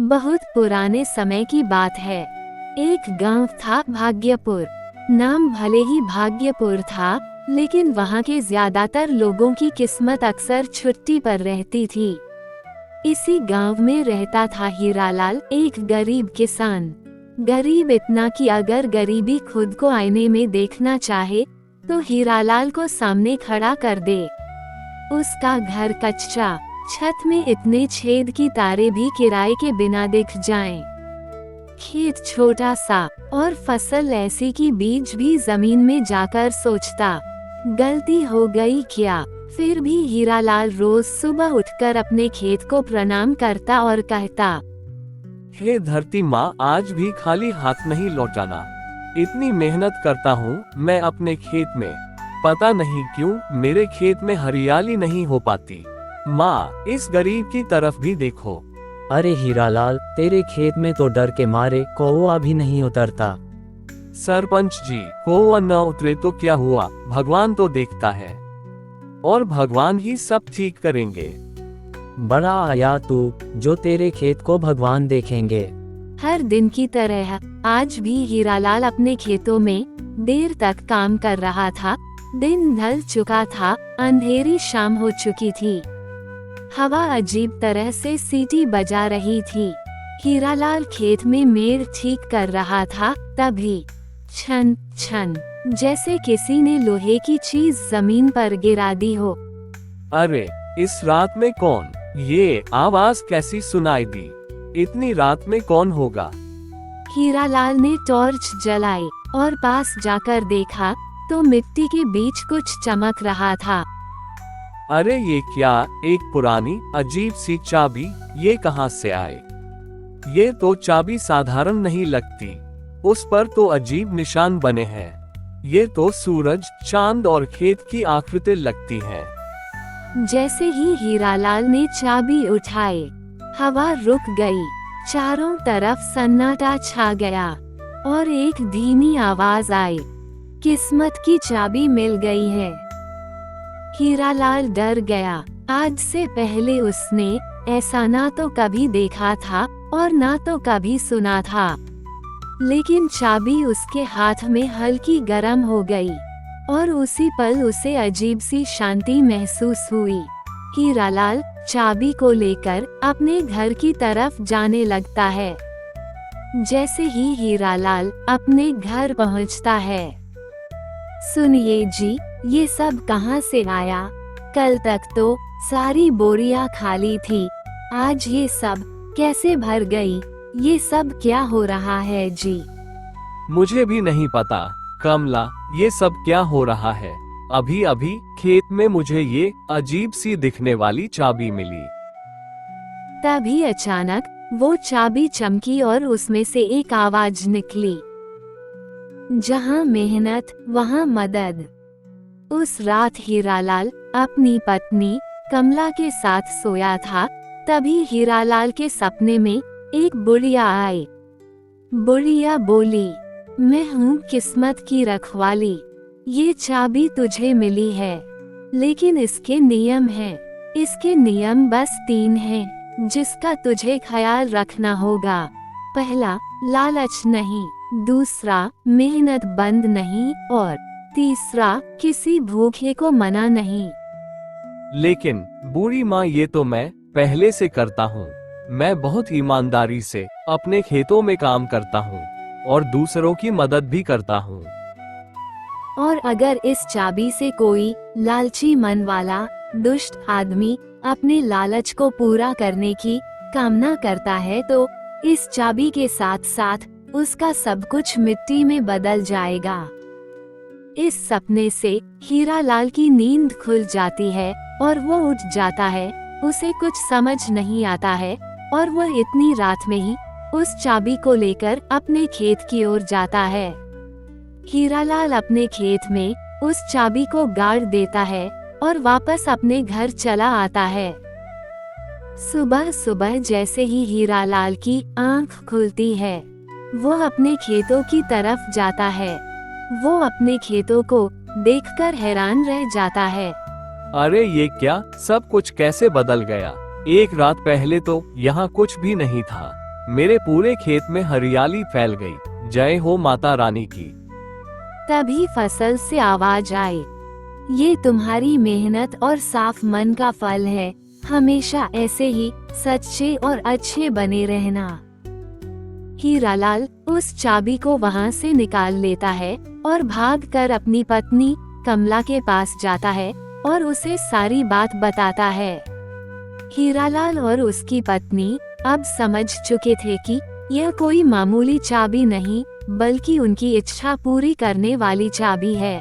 बहुत पुराने समय की बात है। एक गांव था भाग्यपुर। नाम भले ही भाग्यपुर था, लेकिन वहां के ज्यादातर लोगों की किस्मत अक्सर छुट्टी पर रहती थी। इसी गांव में रहता था हीरालाल, एक गरीब किसान। गरीब इतना कि अगर गरीबी खुद को आईने में देखना चाहे तो हीरालाल को सामने खड़ा कर दे। उसका घर कच्चा, छत में इतने छेद की तारे भी किराए के बिना दिख जाएं। खेत छोटा सा और फसल ऐसी कि बीज भी जमीन में जाकर सोचता, गलती हो गई क्या। फिर भी हीरालाल रोज सुबह उठकर अपने खेत को प्रणाम करता और कहता, हे धरती माँ, आज भी खाली हाथ नहीं लौटाना। इतनी मेहनत करता हूँ मैं अपने खेत में, पता नहीं क्यों मेरे खेत में हरियाली नहीं हो पाती। माँ, इस गरीब की तरफ भी देखो। अरे हीरालाल, तेरे खेत में तो डर के मारे कौवा भी नहीं उतरता। सरपंच जी, कौवा न उतरे तो क्या हुआ, भगवान तो देखता है और भगवान ही सब ठीक करेंगे। बड़ा आया तू, जो तेरे खेत को भगवान देखेंगे। हर दिन की तरह आज भी हीरालाल अपने खेतों में देर तक काम कर रहा था। दिन ढल चुका था, अंधेरी शाम हो चुकी थी। हवा अजीब तरह से सीटी बजा रही थी। हीरालाल खेत में मेड़ ठीक कर रहा था, तभी छन छन जैसे किसी ने लोहे की चीज जमीन पर गिरा दी हो। अरे, इस रात में कौन? ये आवाज कैसी सुनाई दी? इतनी रात में कौन होगा? हीरालाल ने टॉर्च जलाई और पास जाकर देखा तो मिट्टी के बीच कुछ चमक रहा था। अरे ये क्या, एक पुरानी अजीब सी चाबी, ये कहाँ से आए? ये तो चाबी साधारण नहीं लगती, उस पर तो अजीब निशान बने हैं। ये तो सूरज, चांद और खेत की आकृति लगती हैं। जैसे ही हीरालाल ने चाबी उठाई, हवा रुक गई, चारों तरफ सन्नाटा छा गया और एक धीमी आवाज आई, किस्मत की चाबी मिल गई है। हीरालाल डर गया। आज से पहले उसने ऐसा ना तो कभी देखा था और ना तो कभी सुना था। लेकिन चाबी उसके हाथ में हल्की गर्म हो गई और उसी पल उसे अजीब सी शांति महसूस हुई। हीरालाल चाबी को लेकर अपने घर की तरफ जाने लगता है। जैसे ही हीरालाल अपने घर पहुंचता है, सुनिए जी, ये सब कहाँ से आया? कल तक तो सारी बोरियां खाली थी, आज ये सब कैसे भर गई? ये सब क्या हो रहा है जी? मुझे भी नहीं पता कमला, ये सब क्या हो रहा है। अभी अभी खेत में मुझे ये अजीब सी दिखने वाली चाबी मिली। तभी अचानक वो चाबी चमकी और उसमें से एक आवाज निकली, जहाँ मेहनत वहाँ मदद। उस रात हीरालाल अपनी पत्नी कमला के साथ सोया था। तभी हीरालाल के सपने में एक बुढ़िया आई। बुढ़िया बोली, मैं हूँ किस्मत की रखवाली, ये चाबी तुझे मिली है, लेकिन इसके नियम हैं। इसके नियम बस 3 हैं, जिसका तुझे ख्याल रखना होगा। पहला, लालच नहीं। दूसरा, मेहनत बंद नहीं। और तीसरा, किसी भूखे को मना नहीं। लेकिन बूढ़ी माँ, ये तो मैं पहले से करता हूँ। मैं बहुत ईमानदारी से अपने खेतों में काम करता हूँ और दूसरों की मदद भी करता हूँ। और अगर इस चाबी से कोई लालची मन वाला दुष्ट आदमी अपने लालच को पूरा करने की कामना करता है तो इस चाबी के साथ साथ उसका सब कुछ मिट्टी में बदल जाएगा। इस सपने से हीरालाल की नींद खुल जाती है और वो उठ जाता है। उसे कुछ समझ नहीं आता है और वह इतनी रात में ही उस चाबी को लेकर अपने खेत की ओर जाता है। हीरालाल अपने खेत में उस चाबी को गाड़ देता है और वापस अपने घर चला आता है। सुबह सुबह जैसे ही हीरालाल की आंख खुलती है, वो अपने खेतों की तरफ जाता है। वो अपने खेतों को देखकर हैरान रह जाता है। अरे ये क्या, सब कुछ कैसे बदल गया? एक रात पहले तो यहाँ कुछ भी नहीं था। मेरे पूरे खेत में हरियाली फैल गई। जय हो माता रानी की। तभी फसल से आवाज आई, ये तुम्हारी मेहनत और साफ मन का फल है। हमेशा ऐसे ही सच्चे और अच्छे बने रहना। हीरालाल उस चाबी को वहाँ से निकाल लेता है और भागकर अपनी पत्नी कमला के पास जाता है और उसे सारी बात बताता है। हीरालाल और उसकी पत्नी अब समझ चुके थे कि यह कोई मामूली चाबी नहीं, बल्कि उनकी इच्छा पूरी करने वाली चाबी है।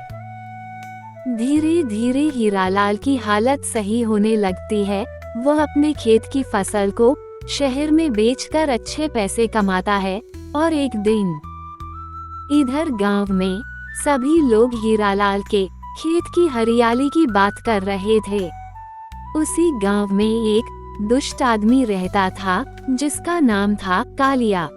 धीरे धीरे हीरालाल की हालत सही होने लगती है। वह अपने खेत की फसल को शहर में बेचकर अच्छे पैसे कमाता है और एक दिन इधर गांव में सभी लोग हीरालाल के खेत की हरियाली की बात कर रहे थे। उसी गांव में एक दुष्ट आदमी रहता था जिसका नाम था कालिया।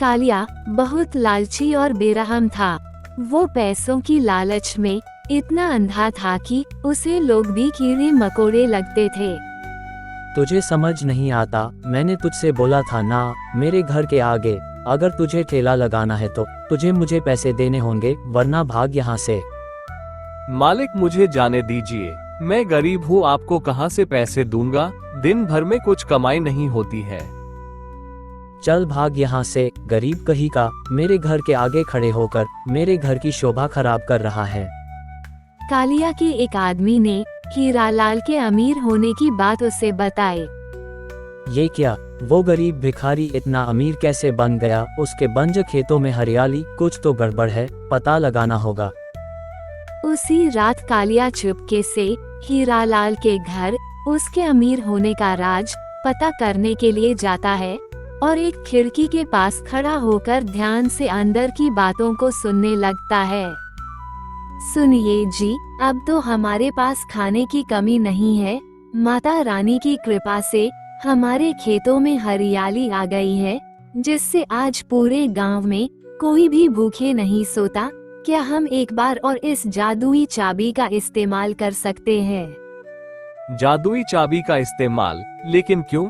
कालिया बहुत लालची और बेरहम था। वो पैसों की लालच में इतना अंधा था कि उसे लोग भी कीड़े मकोड़े लगते थे। तुझे समझ नहीं आता, मैंने तुझसे बोला था ना, मेरे घर के आगे अगर तुझे ठेला लगाना है तो तुझे मुझे पैसे देने होंगे, वरना भाग यहाँ से। मालिक मुझे जाने दीजिए, मैं गरीब हूँ, आपको कहाँ से पैसे दूंगा। दिन भर में कुछ कमाई नहीं होती है। चल भाग यहाँ से, गरीब कहीं का मेरे घर के आगे खड़े होकर मेरे घर की शोभा खराब कर रहा है। कालिया के एक आदमी ने हीरालाल के अमीर होने की बात उसे बताई। ये क्या, वो गरीब भिखारी इतना अमीर कैसे बन गया? उसके बंज खेतों में हरियाली, कुछ तो गड़बड़ है, पता लगाना होगा। उसी रात कालिया चुपके से हीरालाल के घर उसके अमीर होने का राज पता करने के लिए जाता है और एक खिड़की के पास खड़ा होकर ध्यान से अंदर की बातों को सुनने लगता है। सुनिए जी, अब तो हमारे पास खाने की कमी नहीं है। माता रानी की कृपा से हमारे खेतों में हरियाली आ गई है, जिससे आज पूरे गांव में कोई भी भूखे नहीं सोता। क्या हम एक बार और इस जादुई चाबी का इस्तेमाल कर सकते हैं? जादुई चाबी का इस्तेमाल? लेकिन क्यों?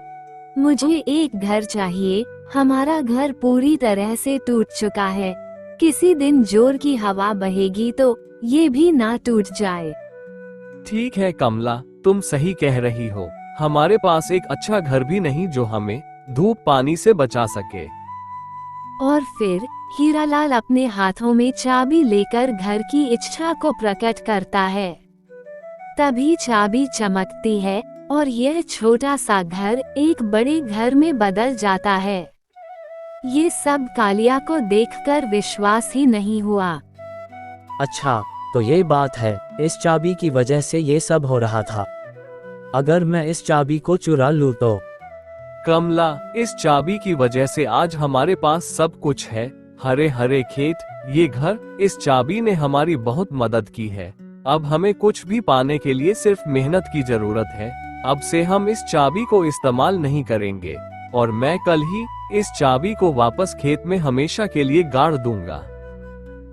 मुझे एक घर चाहिए। हमारा घर पूरी तरह से टूट चुका है। किसी दिन जोर की हवा बहेगी तो ये भी ना टूट जाए। ठीक है कमला, तुम सही कह रही हो। हमारे पास एक अच्छा घर भी नहीं जो हमें धूप पानी से बचा सके। और फिर हीरालाल अपने हाथों में चाबी लेकर घर की इच्छा को प्रकट करता है। तभी चाबी चमकती है और यह छोटा सा घर एक बड़े घर में बदल जाता है। ये सब कालिया को देखकर विश्वास ही नहीं हुआ। अच्छा, तो ये बात है, इस चाबी की वजह से ये सब हो रहा था। अगर मैं इस चाबी को चुरा लूं तो? कमला, इस चाबी की वजह से आज हमारे पास सब कुछ है। हरे हरे खेत, ये घर, इस चाबी ने हमारी बहुत मदद की है। अब हमें कुछ भी पाने के लिए सिर्फ मेहनत की जरूरत है। अब से हम इस चाबी को इस्तेमाल नहीं करेंगे और मैं कल ही इस चाबी को वापस खेत में हमेशा के लिए गाड़ दूंगा।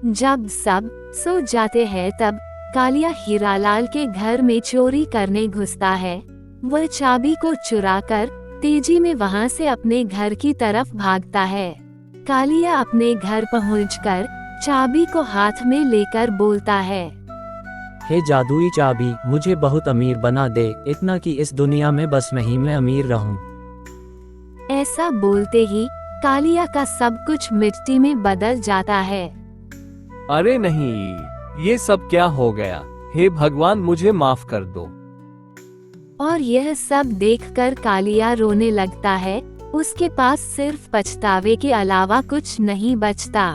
जब सब सो जाते हैं तब कालिया हीरालाल के घर में चोरी करने घुसता है। वह चाबी को चुराकर तेजी में वहां से अपने घर की तरफ भागता है। कालिया अपने घर पहुंचकर चाबी को हाथ में लेकर बोलता है, हे जादुई चाबी, मुझे बहुत अमीर बना दे, इतना कि इस दुनिया में बस मैं अमीर रहूं। ऐसा बोलते ही कालिया का सब कुछ मिट्टी में बदल जाता है। अरे नहीं, ये सब क्या हो गया? हे भगवान, मुझे माफ कर दो। और यह सब देखकर कालिया रोने लगता है। उसके पास सिर्फ पछतावे के अलावा कुछ नहीं बचता।